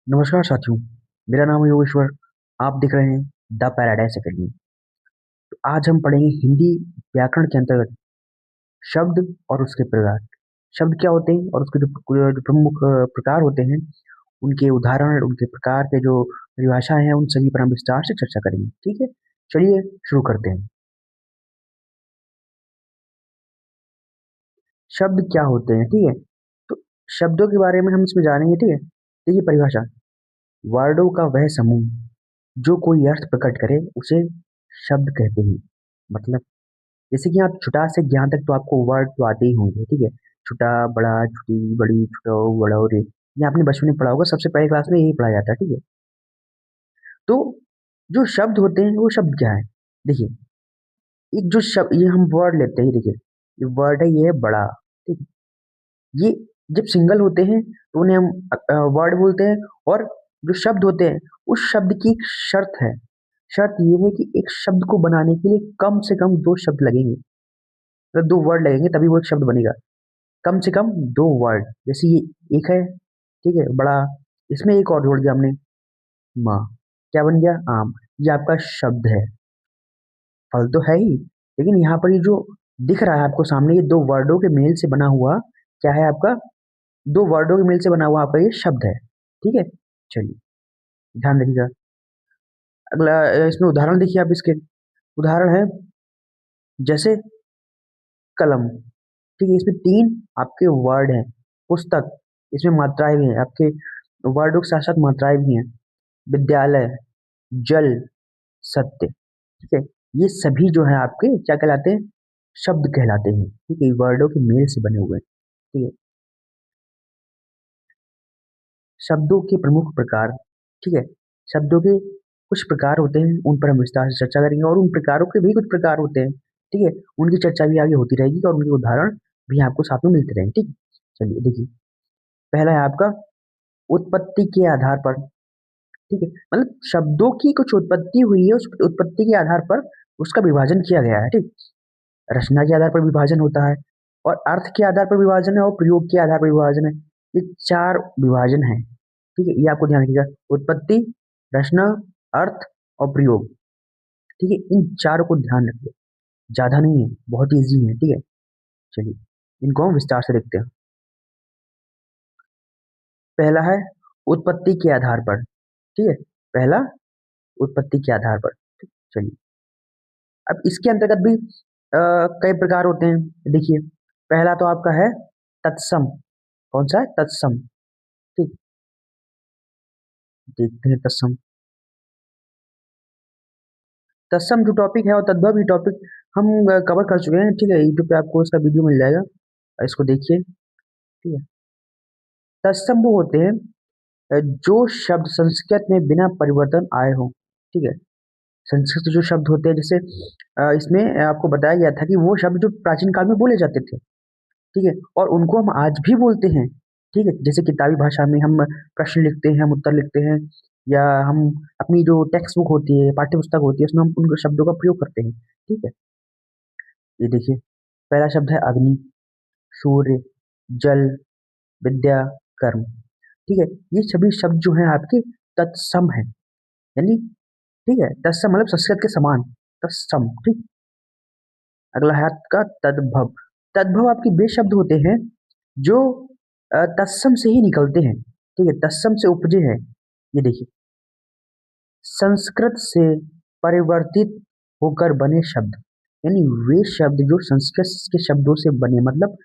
नमस्कार साथियों। मेरा नाम है योगेश्वर। आप देख रहे हैं द पैराडाइज एकेडमी। तो आज हम पढ़ेंगे हिंदी व्याकरण के अंतर्गत शब्द और उसके प्रकार। शब्द क्या होते हैं और उसके जो प्रमुख प्रकार होते हैं, उनके उदाहरण, उनके प्रकार के जो परिभाषाएं हैं, उन सभी पर हम विस्तार से चर्चा करेंगे। ठीक है, चलिए शुरू करते हैं। शब्द क्या होते हैं? ठीक है, तो शब्दों के बारे में हम इसमें जानेंगे। ठीक है, देखिए परिभाषा: वर्डों का वह समूह जो कोई अर्थ प्रकट करे उसे शब्द कहते हैं। मतलब जैसे कि आप छोटा से ज्ञान तक तो आपको वर्ड तो आते ही होंगे। ठीक है, छोटा, बड़ा, छोटी, बड़ी, छोटा, बड़ा, और ये आपने बचपन में पढ़ा होगा। सबसे पहले क्लास में यही पढ़ा जाता है। ठीक है, तो जो शब्द होते हैं वो शब्द क्या है? देखिए, एक जो शब्द, ये हम वर्ड लेते हैं, देखिए ये वर्ड है, ये है बड़ा। ठीक है, ये जब सिंगल होते हैं तो उन्हें हम वर्ड बोलते हैं। और जो शब्द होते हैं, उस शब्द की एक शर्त है। शर्त ये है कि एक शब्द को बनाने के लिए कम से कम दो शब्द लगेंगे, मतलब दो वर्ड लगेंगे, तभी वो एक शब्द बनेगा। कम से कम दो वर्ड। जैसे ये एक है, ठीक है, बड़ा, इसमें एक और जोड़ दिया हमने, माँ, क्या बन गया? आम। ये आपका शब्द है। फल तो है ही, लेकिन यहाँ पर ये जो दिख रहा है आपको सामने, ये दो वर्डों के मेल से बना हुआ क्या है आपका? दो वर्डों के मेल से बना हुआ आपका ये शब्द है। ठीक है, चलिए ध्यान रखिएगा। अगला इसमें उदाहरण देखिए आप इसके। उदाहरण है जैसे कलम। ठीक है, इसमें तीन आपके वर्ड हैं। पुस्तक, इसमें मात्राएं भी हैं आपके, वर्डों के साथ साथ मात्राएं भी हैं। विद्यालय, जल, सत्य। ठीक है, ये सभी जो है आपके क्या कहलाते हैं? शब्द कहलाते हैं। ठीक है, वर्डों के मेल से बने हुए हैं। ठीक है, शब्दों के प्रमुख प्रकार। ठीक है, शब्दों के कुछ प्रकार होते हैं, उन पर हम विस्तार से चर्चा करेंगे, और उन प्रकारों के भी कुछ प्रकार होते हैं। ठीक है, उनकी चर्चा भी आगे होती रहेगी और उनके उदाहरण भी आपको साथ में मिलते रहेंगे। ठीक है, चलिए देखिए, पहला है आपका उत्पत्ति के आधार पर। ठीक है, मतलब शब्दों की कुछ उत्पत्ति हुई है, उस उत्पत्ति के आधार पर उसका विभाजन किया गया है। ठीक, रचना के आधार पर विभाजन होता है, और अर्थ के आधार पर विभाजन है, और प्रयोग के आधार पर विभाजन है। ये चार विभाजन है। ठीक है, ये आपको ध्यान रखिएगा: उत्पत्ति, रचना, अर्थ और प्रयोग। ठीक है, इन चारों को ध्यान रखिए। ज्यादा नहीं है, बहुत इजी है। ठीक है, चलिए इनको हम विस्तार से देखते हैं। पहला है उत्पत्ति के आधार पर। ठीक है, पहला उत्पत्ति के आधार पर। चलिए, अब इसके अंतर्गत भी कई प्रकार होते हैं। देखिए, पहला तो आपका है तत्सम। कौन सा है? तत्सम। ठीक, देखते हैं तत्सम। तत्सम जो टॉपिक है और तद्भव ये टॉपिक हम कवर कर चुके हैं। ठीक है, यूट्यूब पे आपको इसका वीडियो मिल जाएगा, इसको देखिए। ठीक है, तत्सम वो होते हैं जो शब्द संस्कृत में बिना परिवर्तन आए हो। ठीक है, संस्कृत जो शब्द होते हैं, जैसे इसमें आपको बताया गया था कि वो शब्द जो प्राचीन काल में बोले जाते थे। ठीक है, और उनको हम आज भी बोलते हैं। ठीक है, जैसे किताबी भाषा में हम प्रश्न लिखते हैं, हम उत्तर लिखते हैं, या हम अपनी जो टेक्स्ट बुक होती है, पाठ्य पुस्तक होती है, उसमें हम उन शब्दों का प्रयोग करते हैं। ठीक है, ये देखिए, पहला शब्द है अग्नि, सूर्य, जल, विद्या, कर्म। ठीक है, ये सभी शब्द जो हैं आपके तत्सम है, यानी ठीक है, तत्सम मतलब संस्कृत के समान, तत्सम। ठीक, अगला है आपका तद्भव। तद्भव आपके वे शब्द होते हैं जो तत्सम से ही निकलते हैं। ठीक है, तत्सम से उपजे हैं। ये देखिए, संस्कृत से परिवर्तित होकर बने शब्द, यानी वे शब्द जो संस्कृत के शब्दों से बने। मतलब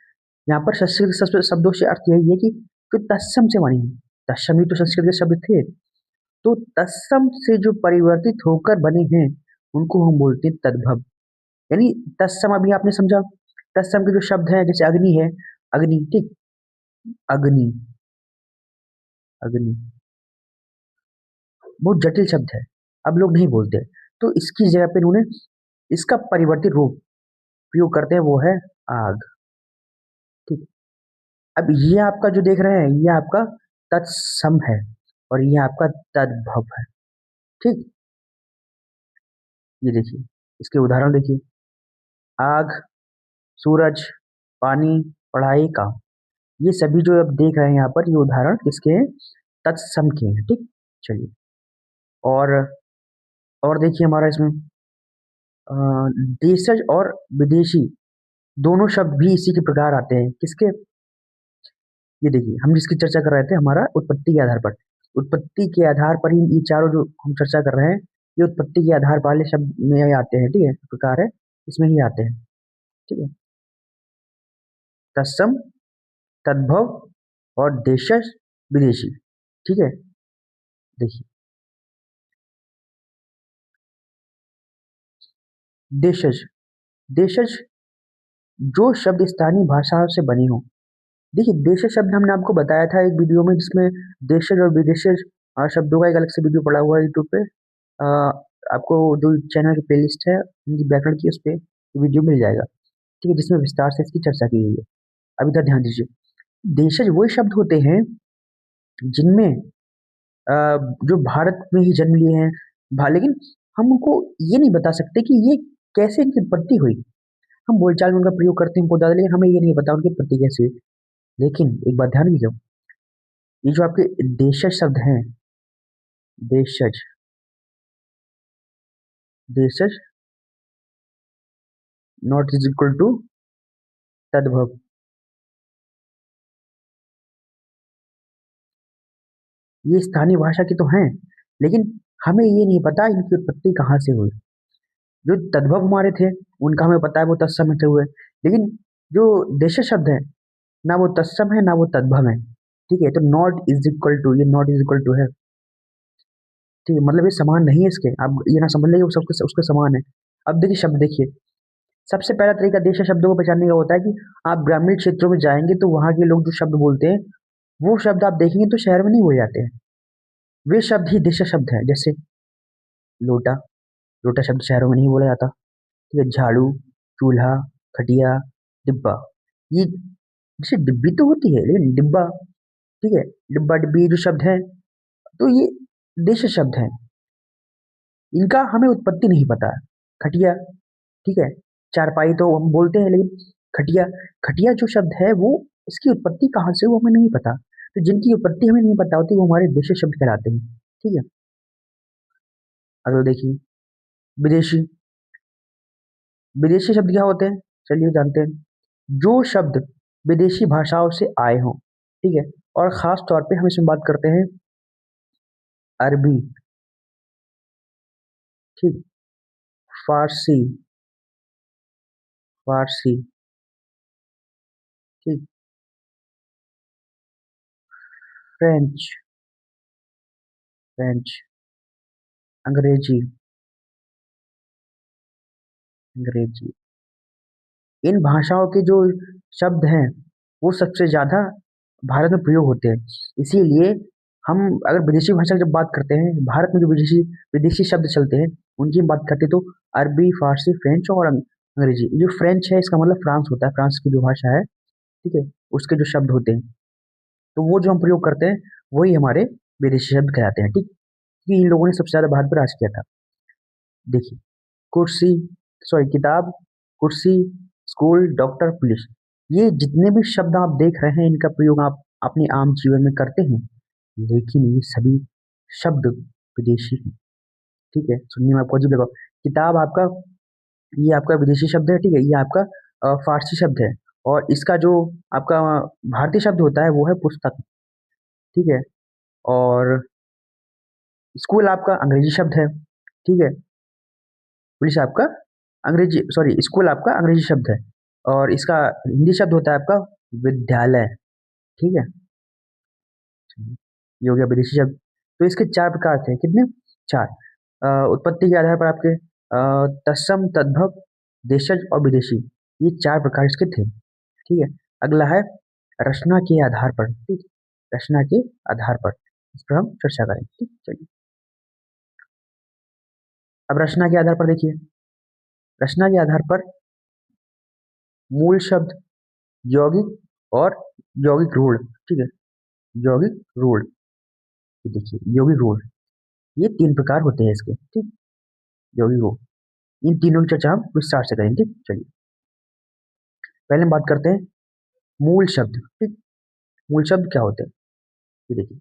यहाँ पर संस्कृत शब्दों से अर्थ यही है कि जो तत्सम से बने हैं। तत्सम ही तो संस्कृत के शब्द थे। तो तत्सम से जो परिवर्तित होकर बने हैं, उनको हम बोलते हैं तद्भव। यानी तत्सम, अभी आपने समझा, तत्सम के जो शब्द हैं, जैसे अग्नि है, अग्नि। ठीक, अग्नि, अग्नि बहुत जटिल शब्द है, अब लोग नहीं बोलते। तो इसकी जगह पे इन्होंने इसका परिवर्तित रूप प्रयोग करते हैं, वो है आग। ठीक, अब ये आपका जो देख रहे हैं, ये आपका तत्सम है, और ये आपका तद्भव है। ठीक, ये देखिए, इसके उदाहरण देखिए: आग, सूरज, पानी, पढ़ाई, काम। ये सभी जो आप देख रहे हैं यहाँ पर, ये उदाहरण किसके हैं? तत्सम के हैं। ठीक, चलिए। और और देखिए हमारा इसमें देशज और विदेशी दोनों शब्द भी इसी के प्रकार आते हैं। किसके? ये देखिए हम जिसकी चर्चा कर रहे थे हमारा उत्पत्ति के आधार पर, उत्पत्ति के आधार पर ही ये चारों जो हम चर्चा कर रहे हैं ये उत्पत्ति के आधार वाले शब्द में ही आते हैं। ठीक है, प्रकार है इसमें ही आते हैं। ठीक है, तत्सम, तद्भव और देशज विदेशी। ठीक है, देखिए देशज, देशज जो शब्द स्थानीय भाषाओं से बने हो। देखिए देशज शब्द हमने आपको बताया था एक वीडियो में जिसमें देशज और विदेशज शब्दों का एक अलग से वीडियो पड़ा हुआ है यूट्यूब पे। अ, आपको जो चैनल की प्लेलिस्ट है हिंदी व्याकरण की उस पर वीडियो मिल जाएगा। ठीक है, जिसमें विस्तार से इसकी चर्चा की गई है। अभी तक ध्यान दीजिए, देशज वो शब्द होते हैं जिनमें अ, जो भारत में ही जन्म लिए हैं लेकिन हम उनको ये नहीं बता सकते कि ये कैसे इनकी उत्पत्ति हुई। हम बोलचाल में उनका प्रयोग करते हैं उनको ज्यादा, लेकिन हमें ये नहीं पता उनकी उत्पत्ति कैसे हुई। लेकिन एक बात ध्यान दीजिए, ये जो आपके देशज शब्द हैं, देशज, देशज नॉट इज इक्वल टू तद्भव। ये स्थानीय भाषा की तो हैं, लेकिन हमें ये नहीं पता इनकी उत्पत्ति कहाँ से हुई। जो तद्भव हमारे थे उनका हमें पता है वो तत्सम से हुए, लेकिन जो देशज शब्द है ना वो तत्सम है ना वो तद्भव है। ठीक है, तो नॉट इज इक्वल टू, ये नॉट इज इक्वल टू है। ठीक है, मतलब ये समान नहीं है इसके, आप ये ना समझ लीजिए वो सबके उसके समान है। अब देखिए शब्द देखिए, सबसे पहला तरीका देश शब्दों को पहचानने का होता है कि आप ग्रामीण क्षेत्रों में जाएंगे तो वहां के लोग जो शब्द बोलते हैं वो शब्द आप देखेंगे तो शहर में नहीं बोले जाते हैं। वे शब्द ही देश शब्द है। जैसे लोटा, लोटा शब्द शहरों में नहीं बोला जाता। ठीक है, झाड़ू, चूल्हा, खटिया, डिब्बा, ये जैसे डिब्बी तो होती है लेकिन डिब्बा, ठीक है, डिब्बा डिब्बी जो शब्द है तो ये देश शब्द है। इनका हमें उत्पत्ति नहीं पता है। खटिया, ठीक है, चारपाई तो हम बोलते हैं, लेकिन खटिया, खटिया जो शब्द है वो इसकी उत्पत्ति कहाँ से वो हमें नहीं पता। तो जिनकी उत्पत्ति हमें नहीं पता होती वो हमारे देशी शब्द कहलाते हैं। ठीक है, अगर देखिए विदेशी, विदेशी शब्द क्या होते हैं चलिए जानते हैं। जो शब्द विदेशी भाषाओं से आए हों। ठीक है, और खास तौर पे हम इसमें बात करते हैं अरबी, ठीक, फारसी, फारसी, ठीक, फ्रेंच, फ्रेंच, अंग्रेजी, अंग्रेजी। इन भाषाओं के जो शब्द हैं वो सबसे ज्यादा भारत में प्रयोग होते हैं। इसीलिए हम अगर विदेशी भाषा की जब बात करते हैं, भारत में जो विदेशी विदेशी शब्द चलते हैं उनकी हम बात करते हैं तो अरबी, फारसी, फ्रेंच और अंग्रेजी। जो फ्रेंच है इसका मतलब फ्रांस होता है, फ्रांस की जो भाषा है। ठीक है, उसके जो शब्द होते हैं तो वो जो हम प्रयोग करते हैं वही हमारे विदेशी शब्द कहलाते हैं। ठीक, क्योंकि इन लोगों ने सबसे ज्यादा भारत पर राज किया था। देखिए कुर्सी, सॉरी किताब, कुर्सी, स्कूल, डॉक्टर, पुलिस, ये जितने भी शब्द आप देख रहे हैं इनका प्रयोग आप अपने आम जीवन में करते हैं, लेकिन ये सभी शब्द विदेशी हैं। ठीक है, सुनने में आपको अजीब लगा, किताब आपका, ये आपका विदेशी शब्द है। ठीक है, ये आपका फारसी शब्द है। और इसका जो आपका भारतीय शब्द होता है वो है पुस्तक। ठीक है, और स्कूल आपका अंग्रेजी शब्द है। ठीक है, पुलिस आपका अंग्रेजी, सॉरी स्कूल आपका अंग्रेजी शब्द है। और इसका हिंदी शब्द होता है आपका विद्यालय। ठीक है, ये हो गया विदेशी शब्द। तो इसके चार प्रकार थे, कितने? चार। उत्पत्ति के आधार पर आपके तत्सम, तद्भव, देशज और विदेशी, ये चार प्रकार इसके थे। ठीक है, अगला है रचना के आधार पर। ठीक, रचना के आधार पर इस पर हम चर्चा करें। ठीक, चलिए। अब रचना के आधार पर देखिए, रचना के आधार पर मूल शब्द, यौगिक और यौगिक रूढ़। ठीक है, यौगिक रूढ़, ये देखिए यौगिक रूढ़, ये तीन प्रकार होते हैं इसके। ठीक, यौगिक रूढ़, इन तीनों की चर्चा हम विस्तार से करेंगे। ठीक, चलिए पहले हम बात करते हैं मूल शब्द। ठीक, मूल शब्द क्या होते हैं, ये देखिए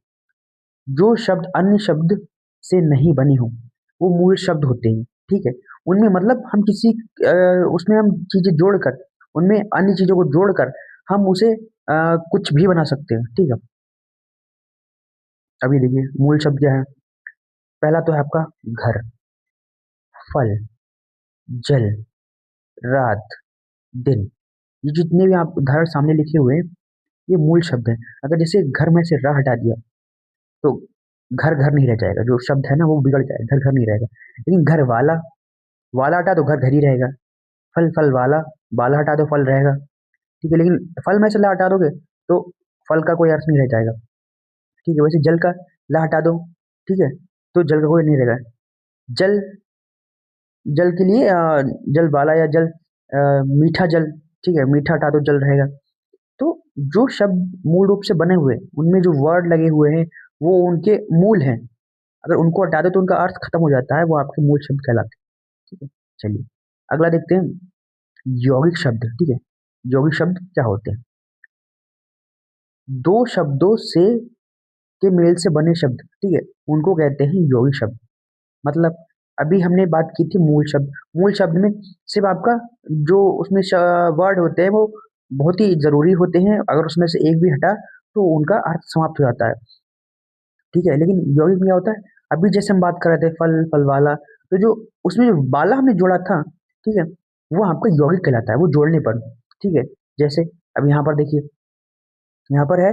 जो शब्द अन्य शब्द से नहीं बने हों वो मूल शब्द होते हैं। ठीक है, उनमें मतलब हम किसी अ, उसमें हम चीजें जोड़कर, उनमें अन्य चीजों को जोड़कर हम उसे कुछ भी बना सकते हैं। ठीक है, अभी देखिए मूल शब्द क्या है। पहला तो है आपका घर, फल, जल, रात, दिन। ये जितने भी आप उदाहरण सामने लिखे हुए हैं ये मूल शब्द है। अगर जैसे घर में से रा हटा दिया तो घर घर नहीं रह जाएगा, जो शब्द है ना वो बिगड़ जाएगा, घर घर नहीं रहेगा। लेकिन घर वाला, वाला हटा दो घर घर ही रहेगा। फल, फल वाला, वाला हटा दो फल रहेगा। ठीक है, लेकिन फल में से ला हटा दोगे तो फल का कोई अर्थ नहीं रह जाएगा। ठीक है, वैसे जल का ला हटा दो, ठीक है, तो जल का कोई नहीं रहेगा। जल, जल के लिए जल वाला या जल मीठा जल, ठीक है, मीठा हटा दो जल रहेगा। तो जो शब्द मूल रूप से बने हुए हैं, उनमें जो वर्ड लगे हुए हैं वो उनके मूल हैं। अगर उनको हटा दो तो उनका अर्थ खत्म हो जाता है, वो आपके मूल शब्द कहलाते हैं। ठीक है, चलिए अगला देखते हैं, यौगिक शब्द। ठीक है, यौगिक शब्द क्या होते हैं? दो शब्दों से के मेल से बने शब्द, ठीक है, उनको कहते हैं यौगिक शब्द। मतलब अभी हमने बात की थी मूल शब्द। मूल शब्द में सिर्फ आपका जो उसमें वर्ड होते हैं वो बहुत ही जरूरी होते हैं, अगर उसमें से एक भी हटा तो उनका अर्थ समाप्त हो जाता है। ठीक है, लेकिन यौगिक में क्या होता है, अभी जैसे हम बात कर रहे थे फल, फल वाला, तो जो उसमें जो वाला हमने जोड़ा था, ठीक है, वो आपका यौगिक कहलाता है, वो जोड़ने पर। ठीक है, जैसे अब यहाँ पर देखिए, यहाँ पर है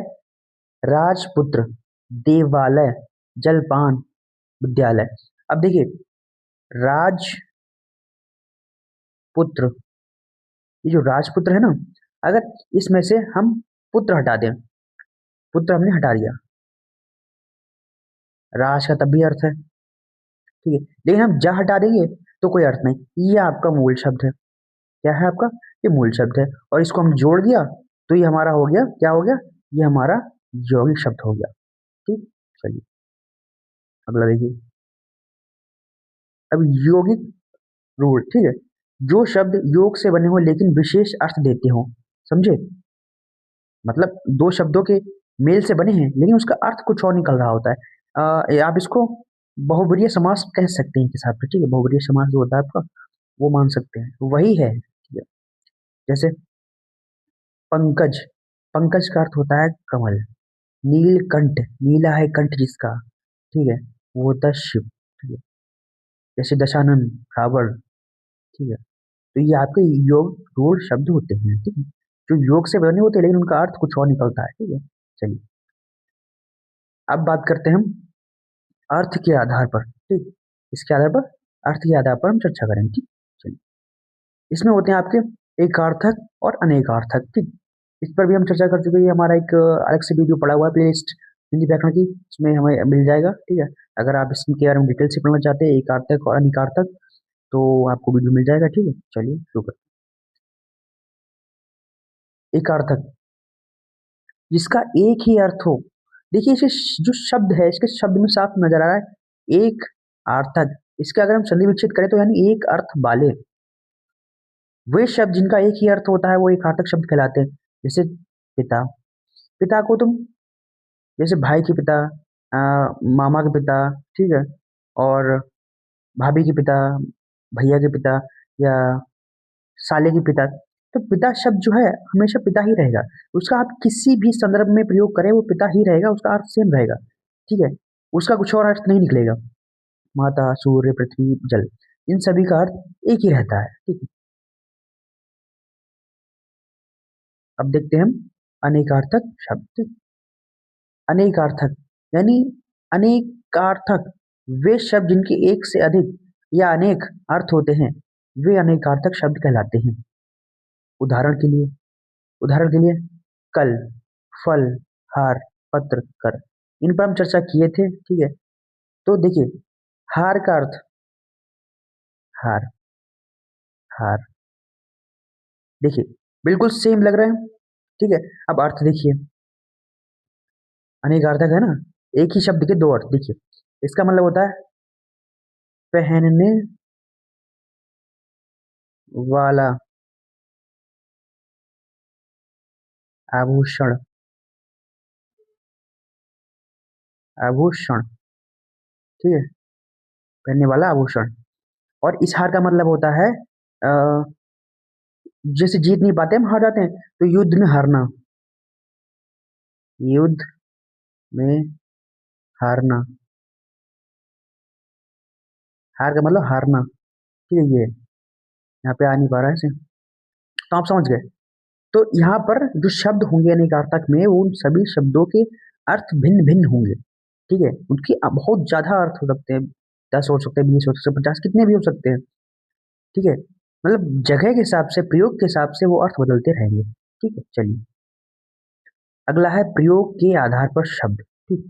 राजपुत्र, देवालय, जलपान, विद्यालय। अब देखिए राजपुत्र, ये जो राजपुत्र है ना, अगर इसमें से हम पुत्र हटा दें, पुत्र हमने हटा दिया, राज का तब भी अर्थ है। ठीक है, लेकिन हम जा हटा देंगे तो कोई अर्थ नहीं, ये आपका मूल शब्द है। क्या है आपका? ये मूल शब्द है, और इसको हम जोड़ दिया तो ये हमारा हो गया, क्या हो गया, ये हमारा यौगिक शब्द हो गया। ठीक, चलिए अगला देखिए। अब यौगिक रूल, ठीक है, जो शब्द योग से बने हो लेकिन विशेष अर्थ देते हो, समझे? मतलब दो शब्दों के मेल से बने हैं लेकिन उसका अर्थ कुछ और निकल रहा होता है। आप इसको बहुब्रीहि समास कह सकते हैं के साथ में। ठीक है, बहुब्रीहि समास जो होता है आपका, वो मान सकते हैं, वही है। ठीक है, जैसे पंकज, पंकज का अर्थ होता है कमल। नीलकंठ, नीला है कंठ जिसका, ठीक है, वो होता है शिव। ठीक है, जैसे दशानन, रावण। ठीक है, तो ये आपके योग रूढ़ शब्द होते हैं। ठीक है, जो योग से बने होते हैं लेकिन उनका अर्थ कुछ और निकलता है। ठीक है, चलिए अब बात करते हैं हम अर्थ के आधार पर। ठीक, इसके आधार पर, अर्थ के आधार पर हम चर्चा करेंगे। ठीक, चलिए इसमें होते हैं आपके एकार्थक और अनेकार्थक। ठीक, इस पर भी हम चर्चा कर चुके हैं, हमारा एक अलग से वीडियो पड़ा हुआ है प्लेलिस्ट हिंदी व्याकरण की, इसमें हमें मिल जाएगा। ठीक है, अगर आप इसके बारे में डिटेल से पढ़ना चाहते हैं एकार्थक और अनेकार्थक, तो आपको वीडियो मिल जाएगा। ठीक है, चलिए शुरू करते हैं। एकार्थक, जिसका एक ही अर्थ हो। देखिए इसे जो शब्द है इसके शब्द में साफ नजर आ रहा है एक अर्थक। इसके अगर हम संधि विच्छेद करें तो यानी एक अर्थ वाले, वे शब्द जिनका एक ही अर्थ होता है वो एक अर्थक शब्द कहलाते हैं। जैसे पिता, पिता को तुम, जैसे भाई के पिता, मामा के पिता, ठीक है, और भाभी के पिता, भैया के पिता, या साले के पिता। तो पिता शब्द जो है हमेशा पिता ही रहेगा, उसका आप किसी भी संदर्भ में प्रयोग करें वो पिता ही रहेगा, उसका अर्थ सेम रहेगा। ठीक है, उसका कुछ और अर्थ नहीं निकलेगा। माता, सूर्य, पृथ्वी, जल, इन सभी का अर्थ एक ही रहता है। ठीक है, अब देखते हैं हम अनेकार्थक शब्द। ठीक? अनेकार्थक यानी अनेकार्थक, वे शब्द जिनके एक से अधिक या अनेक अर्थ होते हैं वे अनेकार्थक शब्द कहलाते हैं। उदाहरण के लिए, उदाहरण के लिए कल, फल, हार, पत्र, कर, इन पर हम चर्चा किए थे। ठीक है, तो देखिए हार का अर्थ, हार, हार, देखिए बिल्कुल सेम लग रहा है। ठीक है, अब अर्थ देखिए, अनेकार्थक है ना, एक ही शब्द के दो अर्थ। देखिए इसका मतलब होता है पहनने वाला आभूषण, आभूषण, ठीक है, पहनने वाला आभूषण। और इस हार का मतलब होता है जैसे जीत नहीं पाते हम हार जाते हैं, तो युद्ध में हारना, युद्ध में हारना, हार का मतलब हारना, ठीक है। ये यहाँ पे आ नहीं पा रहा है इसे, तो आप समझ गए। तो यहाँ पर जो शब्द होंगे अनेक अर्थक में, उन सभी शब्दों के अर्थ भिन्न भिन्न होंगे, ठीक है। उनकी बहुत ज्यादा अर्थ हो सकते हैं, 10 हो सकते हैं, 20 हो सकते हैं, 50, कितने भी हो सकते हैं, ठीक है। मतलब जगह के हिसाब से, प्रयोग के हिसाब से वो अर्थ बदलते रहेंगे, ठीक है। चलिए, अगला है प्रयोग के आधार पर शब्द, ठीक,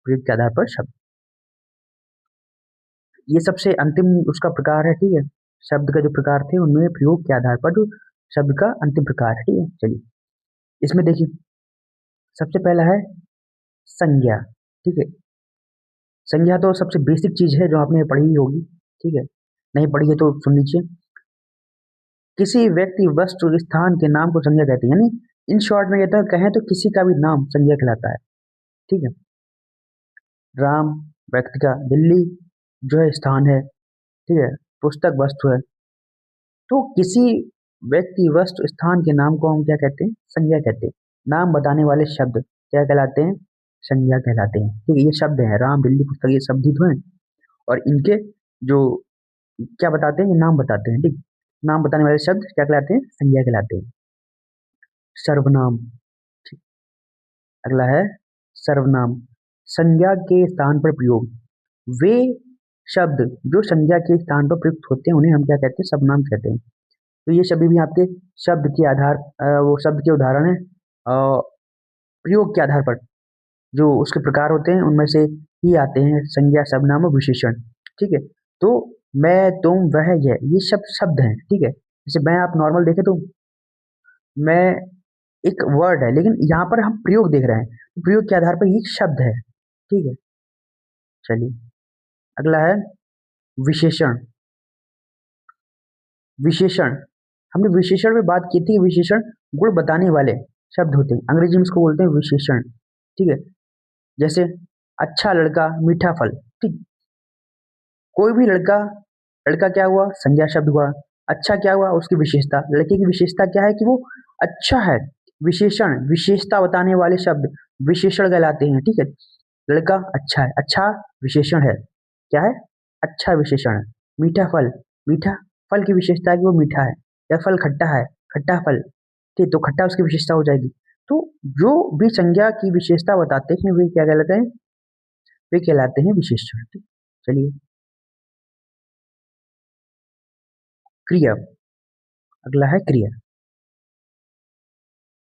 प्रयोग के आधार पर शब्द, ये सबसे अंतिम उसका प्रकार है, ठीक है। शब्द का जो प्रकार थे उनमें प्रयोग के आधार पर जो शब्द का अंतिम प्रकार है, ठीक है। चलिए, इसमें देखिए, सबसे पहला है संज्ञा, ठीक है। संज्ञा तो सबसे बेसिक चीज है जो आपने पढ़ी ही होगी, ठीक है। नहीं पढ़ी है तो सुन लीजिए। किसी व्यक्ति, वस्तु, स्थान के नाम को संज्ञा कहते हैं, यानी इन शॉर्ट में कहते हैं, कहें तो किसी का भी नाम संज्ञा कहलाता है, ठीक है। राम व्यक्ति का, दिल्ली जो है स्थान है, ठीक है, पुस्तक वस्तु है। तो किसी व्यक्ति, वस्तु, स्थान के नाम को हम क्या कहते हैं, संज्ञा कहते हैं। नाम बताने वाले शब्द क्या कहलाते हैं, संज्ञा कहलाते हैं, ठीक है। ये शब्द हैं, राम, दिल्ली, पुस्तक, ये शब्द ही तो हैं। और इनके जो क्या बताते हैं, ये नाम बताते हैं, ठीक। नाम बताने वाले शब्द क्या कहलाते हैं, संज्ञा कहलाते हैं। सर्वनाम, ठीक। अगला है सर्वनाम, संज्ञा के स्थान पर प्रयोग। वे शब्द जो संज्ञा के स्थान पर प्रयुक्त होते हैं उन्हें हम क्या कहते हैं, सर्वनाम कहते हैं। तो ये सभी भी आपके शब्द के आधार वो शब्द के उदाहरण है, प्रयोग के आधार पर जो उसके प्रकार होते हैं उनमें से ही आते हैं संज्ञा, सर्वनाम और विशेषण, ठीक है। तो मैं, तुम, वह, यह, ये शब्द शब्द हैं, ठीक है। जैसे मैं, आप नॉर्मल देखें तो मैं एक वर्ड है, लेकिन यहाँ पर हम प्रयोग देख रहे हैं, प्रयोग के आधार पर ये शब्द है, ठीक है। चलिए, अगला है विशेषण। विशेषण, हमने विशेषण में बात की थी, विशेषण गुण बताने वाले शब्द होते हैं, अंग्रेजी में इसको बोलते हैं विशेषण, ठीक है। जैसे अच्छा लड़का, मीठा फल, ठीक। कोई भी लड़का, लड़का क्या हुआ, संज्ञा शब्द हुआ। अच्छा क्या हुआ, उसकी विशेषता, लड़के की विशेषता क्या है कि वो अच्छा है। विशेषण, विशेषता बताने वाले शब्द विशेषण कहलाते हैं, ठीक है। लड़का अच्छा है, अच्छा विशेषण है, क्या है, अच्छा विशेषण है। मीठा फल, मीठा फल की विशेषता है कि वो मीठा है। या फल खट्टा है, खट्टा फल, ठीक, तो खट्टा उसकी विशेषता हो जाएगी। तो जो भी संज्ञा की विशेषता बताते हैं वे क्या कहलाते हैं, वे कहलाते हैं विशेषण, ठीक। चलिए, क्रिया, अगला है क्रिया।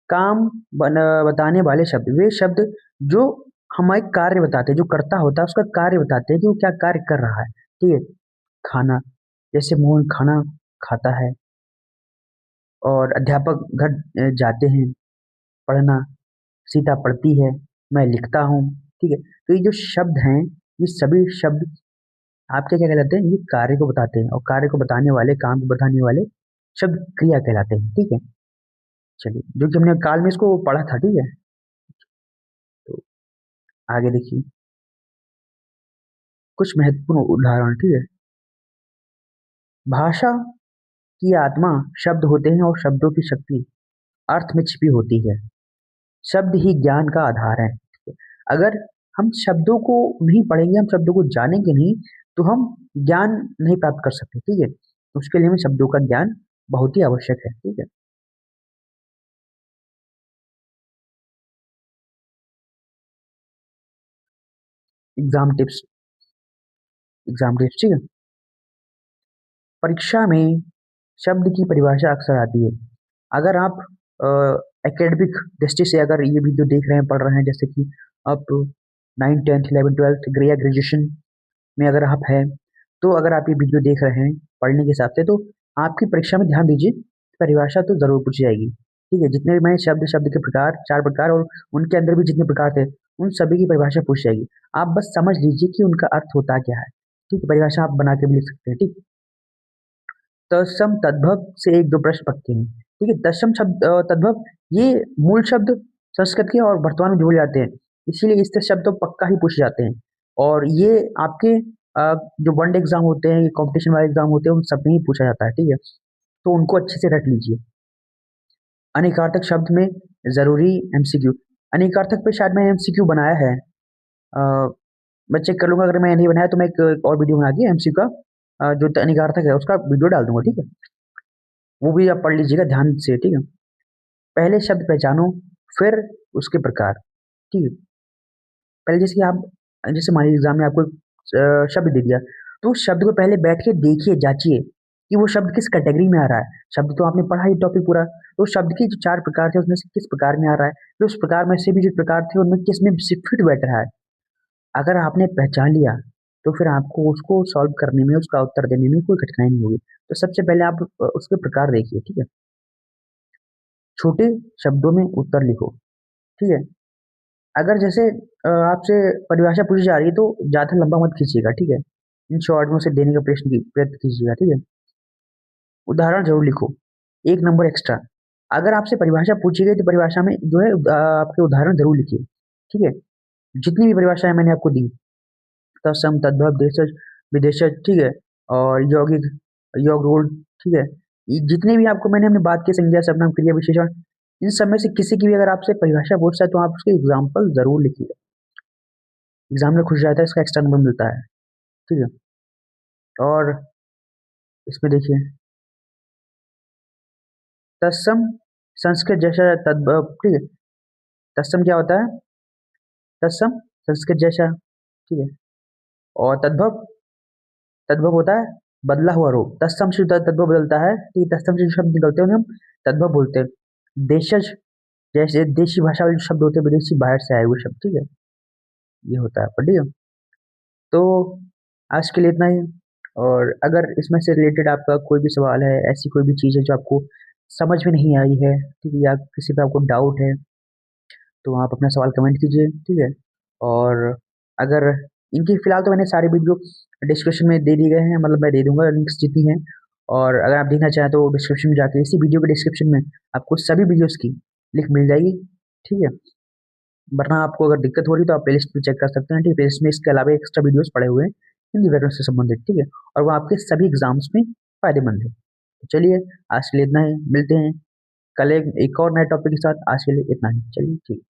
काम बताने वाले शब्द, वे शब्द जो हमारे कार्य बताते हैं, जो करता होता है उसका कार्य बताते हैं कि वो क्या कार्य कर रहा है, ठीक है। खाना, जैसे मोहन खाना खाता है, और अध्यापक घर जाते हैं पढ़ना, सीता पढ़ती है, मैं लिखता हूँ, ठीक है। तो ये जो शब्द हैं, ये सभी शब्द आपके क्या कहलाते हैं, ये कार्य को बताते हैं, और कार्य को बताने वाले, काम को बताने वाले शब्द क्रिया कहलाते हैं, ठीक है। चलिए, जो कि हमने काल में इसको पढ़ा था, ठीक है। तो आगे देखिए कुछ महत्वपूर्ण उदाहरण, ठीक है। भाषा की आत्मा शब्द होते हैं, और शब्दों की शक्ति अर्थ में छिपी होती है। शब्द ही ज्ञान का आधार है, ठीक है? अगर हम शब्दों को नहीं पढ़ेंगे, हम शब्दों को जानेंगे नहीं, तो हम ज्ञान नहीं प्राप्त कर सकते, ठीक है। उसके लिए हमें शब्दों का ज्ञान बहुत ही आवश्यक है, ठीक है। एग्जाम टिप्स, एग्जाम टिप्स, ठीक है। परीक्षा में शब्द की परिभाषा अक्सर आती है। अगर आप एकेडमिक दृष्टि से अगर ये वीडियो देख रहे हैं, पढ़ रहे हैं, जैसे कि आप 9th 10th 11th 12th graduation में अगर आप हैं, तो अगर आप ये वीडियो देख रहे हैं पढ़ने के हिसाब से, तो आपकी परीक्षा में ध्यान दीजिए, परिभाषा तो जरूर पूछी जाएगी, ठीक है। जितने भी मैंने शब्द, शब्द के प्रकार, 4 प्रकार, और उनके अंदर भी जितने प्रकार थे, उन सभी की परिभाषा पूछी जाएगी। आप बस समझ लीजिए कि उनका अर्थ होता क्या है, ठीक है। परिभाषा आप बना के भी लिख सकते हैं, ठीक। तत्सम तद्भव से एक दो प्रश्न पक्के हैं, ठीक है। तत्सम शब्द तद्भव, ये मूल शब्द संस्कृत के और वर्तमान में जोड़े जाते हैं। इसीलिए इससे शब्द तो पक्का ही पूछे जाते हैं। और ये आपके जो वनडे एग्जाम होते हैं, कॉम्पिटिशन वाले एग्जाम होते हैं, उन सब में ही पूछा जाता है, ठीक है। तो उनको अच्छे से रट लीजिए। अनेकार्थक शब्द में जरूरी एमसीक्यू। अनेकार्थक पे शायद मैंने एमसीक्यू बनाया है। अ, मैं चेक कर लूंगा, अगर मैं नहीं बनाया तो मैं एक और वीडियो बना के एमसीक्यू का जो अनेकार्थक है उसका वीडियो डाल दूंगा, ठीक है। वो भी आप पढ़ लीजिएगा ध्यान से, ठीक है। पहले शब्द पहचानो, फिर उसके प्रकार, ठीक है। पहले जैसे कि आप, जैसे मान लीजिए एग्जाम में आपको शब्द दे दिया, तो उस शब्द को पहले बैठ के देखिए, जांचिए कि वो शब्द किस कैटेगरी में आ रहा है। शब्द तो आपने पढ़ा ही टॉपिक पूरा, तो उस शब्द के जो चार प्रकार थे उसमें से किस प्रकार में आ रहा है, फिर उस प्रकार में से भी जो प्रकार थे उनमें किस में फिट बैठ रहा है। अगर आपने पहचान लिया तो फिर आपको उसको सॉल्व करने में, उसका उत्तर देने में कोई कठिनाई नहीं होगी। तो सबसे पहले आप उसके प्रकार देखिए, ठीक है। छोटे शब्दों में उत्तर लिखो, ठीक है। अगर जैसे आपसे परिभाषा पूछी जा रही है तो ज़्यादा लंबा मत खींचिएगा, ठीक है। इन शॉर्ट में उसे देने का प्रयत्न कीजिएगा, ठीक है। उदाहरण जरूर लिखो, एक नंबर एक्स्ट्रा। अगर आपसे परिभाषा पूछी गई तो परिभाषा में जो है आपके उदाहरण जरूर लिखिए, ठीक है। जितनी भी परिभाषाएं मैंने आपको दी, तत्सम, तद्भव, देशज, विदेशज, ठीक है, और यौगिक, योग रूल, ठीक है। ये जितने भी आपको मैंने अपनी बात की, संज्ञा, सर्वनाम, क्रिया, विशेषण, इन सब में से किसी की भी अगर आपसे परिभाषा पूछता है तो आप उसके एग्जाम्पल जरूर लिखिए। एग्जाम में खुश जाता है, इसका एक्स्ट्रा नंबर मिलता है, ठीक है। और इसमें देखिए, तत्सम संस्कृत जैसा, तद्भव, ठीक है। तत्सम क्या होता है? तत्सम संस्कृत जैसा, ठीक है। और तद्भव, तद्भव होता है बदला हुआ रूप। तत्सम से तद्भव बदलता है, ठीक है। तत्सम से जो शब्द निकलते हैं उन्हें हम तद्भव बोलते हैं। देशज, जैसे देशी भाषा वाले जो शब्द होते हैं, विदेशी बाहर से आए हुए शब्द, ठीक है। ये होता है, ठीक है। तो आज के लिए इतना ही। और अगर इसमें से रिलेटेड आपका कोई भी सवाल है, ऐसी कोई भी चीज़ है जो आपको समझ में नहीं आई है, ठीक है, या किसी पे आपको डाउट है, तो आप अपना सवाल कमेंट कीजिए, ठीक है। और अगर इनकी फिलहाल तो मैंने सारे वीडियो डिस्क्रिप्शन में दे दिए गए हैं, मतलब मैं दे दूंगा लिंक्स जितनी हैं। और अगर आप देखना चाहें तो डिस्क्रिप्शन में जाके, इसी वीडियो के डिस्क्रिप्शन में आपको सभी वीडियोस की लिंक मिल जाएगी, ठीक है। वरना आपको अगर दिक्कत हो रही है तो आप प्लेलिस्ट में चेक कर सकते हैं, ठीक है। प्लेलिस्ट में इसके अलावा एक्स्ट्रा वीडियोस पड़े हुए हैं हिंदी व्याकरण से संबंधित, ठीक है। और वो आपके सभी एग्जाम्स में फायदेमंद है। तो चलिए, आज के लिए इतना ही, मिलते हैं कल एक और नए टॉपिक के साथ। आज के लिए इतना ही, चलिए, ठीक है।